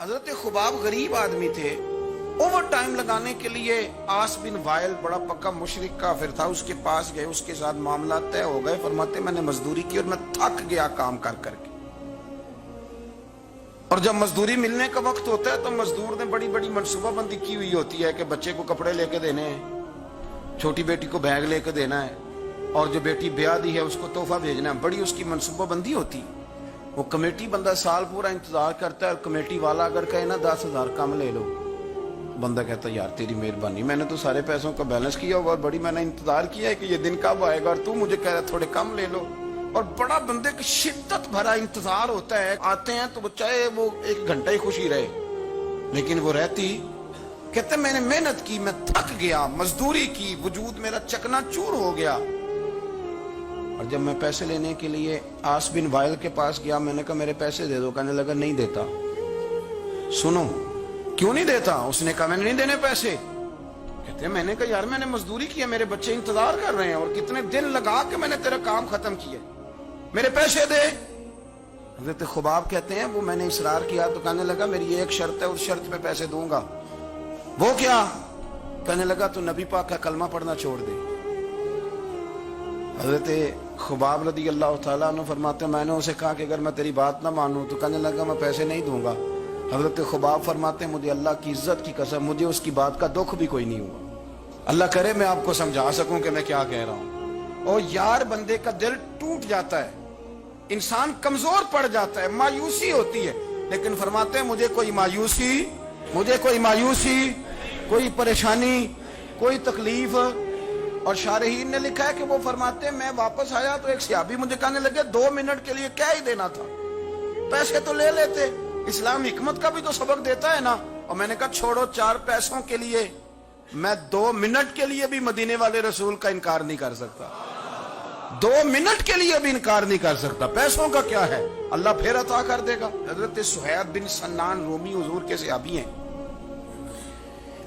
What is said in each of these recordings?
हजरत खुबाब गरीब आदमी थे। ओवर टाइम लगाने के लिए आस बिन वाइल बड़ा पक्का मुशरिक काफिर था, उसके पास गए, उसके साथ मामला तय हो गए। फरमाते मैंने मजदूरी की और मैं थक गया काम कर करके। और जब मजदूरी मिलने का वक्त होता है तो मजदूर ने बड़ी बड़ी मनसूबाबंदी की हुई होती है कि बच्चे को कपड़े लेके देने हैं, छोटी बेटी को बैग लेके देना है, और जो बेटी ब्याह दी है उसको तोहफा भेजना है। बड़ी उसकी मनसूबाबंदी होती है। वो कमेटी बंदा साल पूरा इंतजार करता है और कमेटी वाला अगर कहे ना 10,000 कम ले लो, बंदा कहता यार तेरी मेहरबानी, मैंने तो सारे पैसों का बैलेंस किया होगा और बड़ी मैंने इंतजार किया है कि ये दिन कब आएगा और तू मुझे कह रहा थोड़े कम ले लो। और बड़ा बंदे की शिद्दत भरा इंतजार होता है। आते हैं तो चाहे वो 1 घंटा ही खुशी रहे, लेकिन वो रहती। कहते मैंने मेहनत की, मैं थक गया, मजदूरी की, वजूद मेरा चकनाचूर हो गया। और जब मैं पैसे लेने के लिए आस बिन वाइल के पास गया, मैंने कहा मेरे पैसे दे दो। कहने लगा नहीं देता। सुनो क्यों नहीं देता? उसने कहा मैंने नहीं देने पैसे। कहते मैंने कहा यार मैंने मजदूरी की है, मेरे बच्चे इंतजार कर रहे हैं और कितने दिन लगा के मैंने तेरा काम खत्म किया, मेरे पैसे दे। हजरत खुबाब कहते हैं वो मैंने इसरार किया तो कहने लगा मेरी एक शर्त है, उस शर्त पे पैसे दूंगा। वो क्या? कहने लगा तू नबी पाक का कलमा पढ़ना छोड़ दे। हजरत खुबाब रदी अल्लाह तआला अन्हु फरमाते मैंने उसे कहा कि अगर मैं तेरी बात ना मानूं तो कहने लगा मैं पैसे नहीं दूंगा। हजरत खुबाब फरमाते मुझे अल्लाह की इज्जत की कसम, मुझे उसकी बात का दुख भी कोई नहीं हुआ। अल्लाह करे मैं आपको समझा सकूं कि मैं क्या कह रहा हूं। और यार बंदे का दिल टूट जाता है, इंसान कमजोर पड़ जाता है, मायूसी होती है। लेकिन फरमाते हैं मुझे कोई मायूसी, कोई परेशानी, कोई तकलीफ। और शारहीन ने लिखा है कि वो फरमाते मैं वापस आया तो एक सहाबी मुझे कहने लगे 2 मिनट के लिए क्या ही देना था, पैसे तो ले लेते, इस्लाम हिकमत का भी तो सबक देता है ना। और मैंने कहा छोड़ो, 4 पैसों के लिए मैं 2 मिनट के लिए भी मदीने वाले रसूल का इनकार नहीं कर सकता, 2 मिनट के लिए भी इनकार नहीं कर सकता। पैसों का क्या है, अल्लाह फिर अता कर देगा। हजरत सुहैब बिन सन्नान रूमी हुजूर के सहाबी हैं,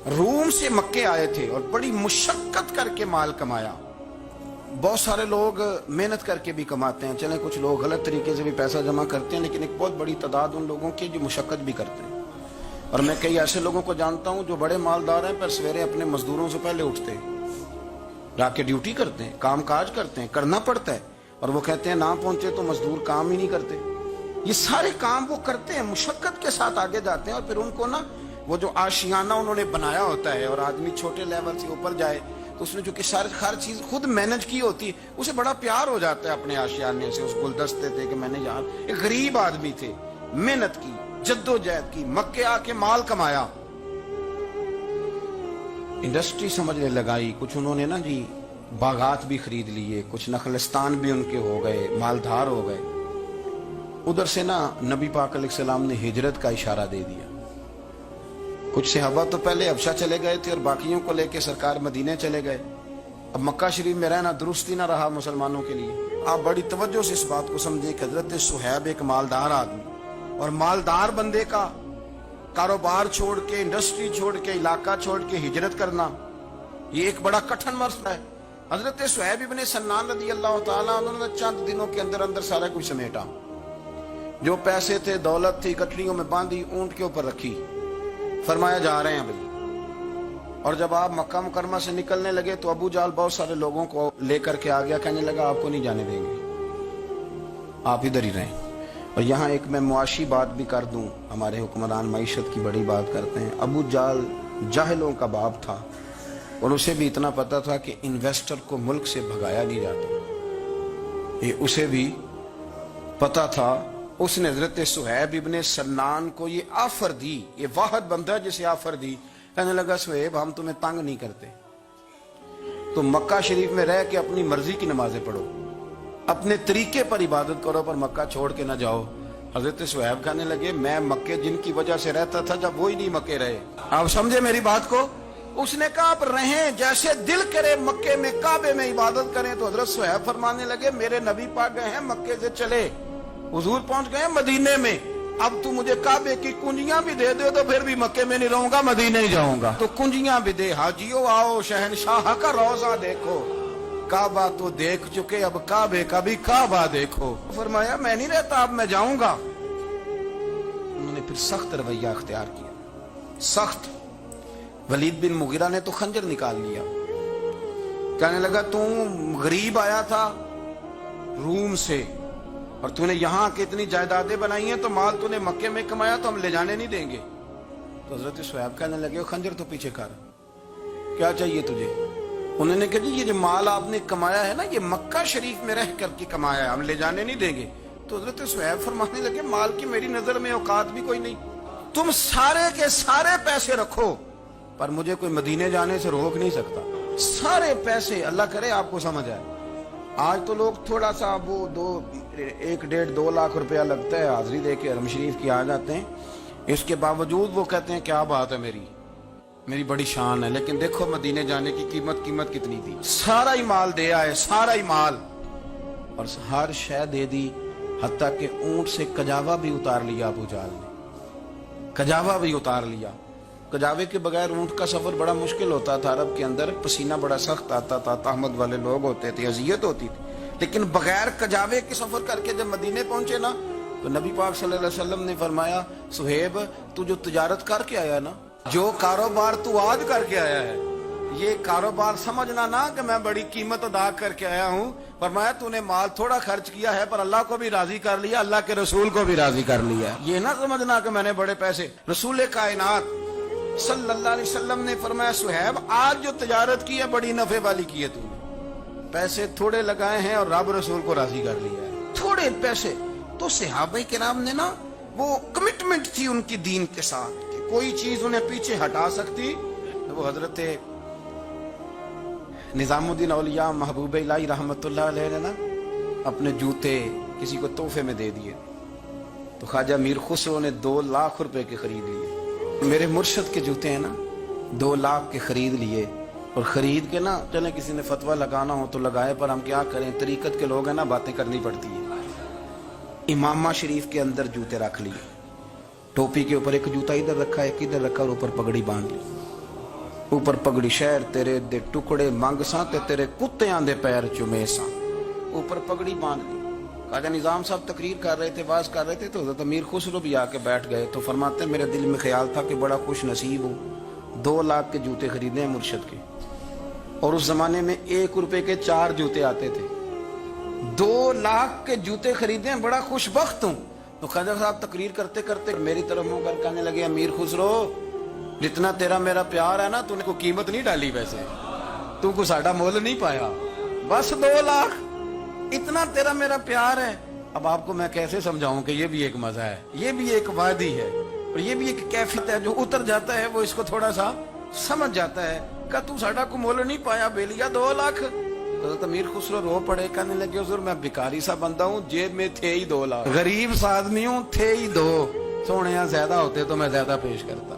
रूम से मक्के आए थे और बड़ी मुशक्कत करके माल कमाया। बहुत सारे लोग मेहनत करके भी कमाते हैं, चले कुछ लोग गलत तरीके से भी पैसा जमा करते हैं, लेकिन एक बहुत बड़ी तादाद उन लोगों की जो मुशक्कत भी करते हैं। और मैं कई ऐसे लोगों को जानता हूं जो बड़े मालदार हैं पर सवेरे अपने मजदूरों से पहले उठते हैं, जाके ड्यूटी करते हैं, काम काज करते हैं, करना पड़ता है। और वो कहते हैं ना पहुंचे तो मजदूर काम ही नहीं करते। ये सारे काम वो करते हैं, मुशक्कत के साथ आगे जाते हैं। और फिर उनको ना वो जो आशियाना उन्होंने बनाया होता है, और आदमी छोटे लेवल से ऊपर जाए तो उसने जो कि हर चीज खुद मैनेज की होती है, उसे बड़ा प्यार हो जाता है अपने आशियाने से, उस गुलदस्ते से कि मैंने यार एक गरीब आदमी थे, मेहनत की, जद्दोजहद की, मक्के आके माल कमाया, इंडस्ट्री समझने लगाई। कुछ उन्होंने ना जी बागात भी खरीद लिए, कुछ नखलिस्तान भी उनके हो गए, मालधार हो गए। उधर से ना नबी पाक अलैहिस्सलाम ने हिजरत का इशारा दे दिया। कुछ सहाबा तो पहले हबशा चले गए थे और बाकियों को लेके सरकार मदीने चले गए। अब मक्का शरीफ में रहना दुरुस्ती ना रहा मुसलमानों के लिए। आप बड़ी तवज्जो से इस बात को समझे कि हजरत सुहैब एक मालदार आदमी, और मालदार बंदे का कारोबार छोड़ के, इंडस्ट्री छोड़ के, इलाका छोड़ के हिजरत करना, ये एक बड़ा कठिन मसला है। हजरत सुहैब इब्ने सन्नान रज़ी अल्लाह तआला उन्होंने चंद दिनों के अंदर अंदर सारा कुछ समेटा। जो पैसे थे, दौलत थी, गठरियों में बांधी, ऊंट के ऊपर रखी, फरमाया जा रहे हैं भाई। और जब आप मक्का मुकरमा से निकलने लगे तो अबू जाल बहुत सारे लोगों को लेकर के आ गया, कहने लगा आपको नहीं जाने देंगे, आप इधर ही रहें। और यहाँ एक मैं मुआशी बात भी कर दूं, हमारे हुक्मरान मईशत की बड़ी बात करते हैं। अबू जाल जाहिलों का बाप था और उसे भी इतना पता था कि इन्वेस्टर को मुल्क से भगाया नहीं जाता, ये उसे भी पता था। उसने हजरत सुहैब इब्ने सन्नान को ये ऑफर दी, ये वाहिद बंदा जिसे ऑफर दी। कहने लगा सुहैब हम तुम्हें तंग नहीं करते, तुम मक्का शरीफ में रह के अपनी मर्जी की नमाजें पढ़ो, अपने तरीके पर इबादत करो, पर मक्का छोड़ के ना जाओ। हजरत सुहैब कहने लगे मैं मक्के जिनकी वजह से रहता था, जब वो ही नहीं मक्के रहे। आप समझे मेरी बात को? उसने कहा आप रहें जैसे दिल करे, मक्के में काबे में इबादत करें। तो हजरत सुहैब फरमाने लगे मेरे नबी पाक गए हैं मक्के से चले, हुजूर पहुंच गए मदीने में, अब तू मुझे काबे की कुंजियां भी दे दो तो फिर भी मक्के में नहीं रहूंगा, मदीने ही जाऊंगा। तो कुंजियां भी दे, हाजियो आओ शहनशाह का रोजा देखो, काबा तो देख चुके अब काबे का भी काबा देखो। फरमाया मैं नहीं रहता, अब मैं जाऊंगा। उन्होंने फिर सख्त रवैया अख्तियार किया, सख्त। वलीद बिन मुगीरा ने तो खंजर निकाल लिया, कहने लगा तू गरीब आया था रूम से और तूने यहाँ के इतनी जायदादें बनाई हैं, तो माल तूने मक्के में कमाया तो हम ले जाने नहीं देंगे। तो हजरत शुएब कहने लगे खंजर तो पीछे कर, क्या चाहिए तुझे? उन्होंने कहा जी ये जो माल आपने कमाया है ना, ये मक्का शरीफ में रह करके कमाया है, हम ले जाने नहीं देंगे। तो हजरत शुएब फरमाने लगे माल की मेरी नजर में औकात भी कोई नहीं, तुम सारे के सारे पैसे रखो पर मुझे कोई मदीने जाने से रोक नहीं सकता। सारे पैसे, अल्लाह करे आपको समझ आए। आज तो लोग थोड़ा सा वो 1-1.5-2 लाख रुपया लगता है हाजिरी दे के हरम शरीफ की आ जाते हैं, इसके बावजूद वो कहते हैं क्या बात है, मेरी बड़ी शान है। लेकिन देखो मदीने जाने की कीमत कितनी थी। सारा ही माल दे आए, सारा ही माल, और हर शय दे दी, हत्ता के ऊंट से कजावा भी उतार लिया अबू जहल ने, कजावा भी उतार लिया। कजावे के बगैर ऊंट का सफर बड़ा मुश्किल होता था, अरब के अंदर पसीना बड़ा सख्त आता था, तहमद वाले लोग होते थे, अजियत होती थी। लेकिन बगैर कजावे के सफर करके जब मदीने पहुंचे ना, तो नबी पाक सल्लल्लाहु अलैहि वसल्लम ने फरमाया सुहेब तू जो तिजारत करके आया ना, जो कारोबार तू आज करके आया है, ये कारोबार समझना ना कि मैं बड़ी कीमत अदा करके आया हूँ। फरमाया तूने माल थोड़ा खर्च किया है पर अल्लाह को भी राजी कर लिया, अल्लाह के रसूल को भी राजी कर लिया। ये ना समझना कि मैंने बड़े पैसे। रसूल कायनात सल्लल्लाहु अलैहि वसल्लम ने फरमाया सुहेब आज जो तिजारत की है बड़ी नफे वाली की है तूने, पैसे थोड़े लगाए हैं और रब रसूल को राजी कर लिया है, थोड़े पैसे। तो सहाबा किराम ने ना वो कमिटमेंट थी उनकी दीन के साथ कि कोई चीज उन्हें पीछे हटा सकती। तो वो हजरत निजामुद्दीन औलिया महबूब इलाही रहमतुल्लाह अलैह ने ना अपने जूते किसी को तोहफे में दे दिए, तो ख्वाजा मीर खुसरो ने 2 लाख रुपए के खरीद लिए। मेरे मुर्शद के जूते हैं ना 2 लाख के खरीद लिए, और खरीद के ना चले किसी ने फतवा लगाना हो तो लगाए, पर हम क्या करें, तरीकत के लोग हैं ना, बातें करनी पड़ती है। इमामा शरीफ के अंदर जूते रख लिए, टोपी के ऊपर एक जूता इधर रखा, एक इधर रखा, और ऊपर पगड़ी बांध ली। ऊपर पगड़ी शहर तेरे दे टुकड़े मंग सा ते तेरे कुत्तियां दे पैर चुमे सा, ऊपर पगड़ी बांध ली। ख्वाजा निजाम साहब तकरीर कर रहे थे, बात कर रहे थे, तो हज़रत अमीर खुसरो भी आके बैठ गए। तो फरमाते मेरे दिल में ख्याल था कि बड़ा खुश नसीब हूँ, 2 लाख के जूते खरीदे हैं मुर्शद के, और उस जमाने में 1 रुपए के 4 जूते आते थे। 2 लाख के जूते खरीदे हैं, बड़ा खुशबख्त हूँ। तो ख्वाजा साहब तकरीर करते करते मेरी तरफ मुंह कर कहने लगे अमीर खुसरो जितना तेरा मेरा प्यार है ना, तूने को कीमत नहीं डाली, वैसे तू को साडा मोल नहीं पाया, बस 2 लाख इतना तेरा मेरा प्यार है। अब आपको मैं कैसे समझाऊं कि ये भी एक मजा है, ये भी एक वादी है, और ये भी एक कैफियत है। जो उतर जाता है वो इसको थोड़ा सा समझ जाता है। का तू साडा को मोल नहीं पाया बेलिया 2 लाख। तो अमीर खुसरो रो पड़े, कहने लगे हुजूर मैं भिखारी सा बंदा हूँ, जेब में थे ही 2 लाख, गरीब सा आदमी हूँ, थे ही 2, सोने ज्यादा होते तो मैं ज्यादा पेश करता।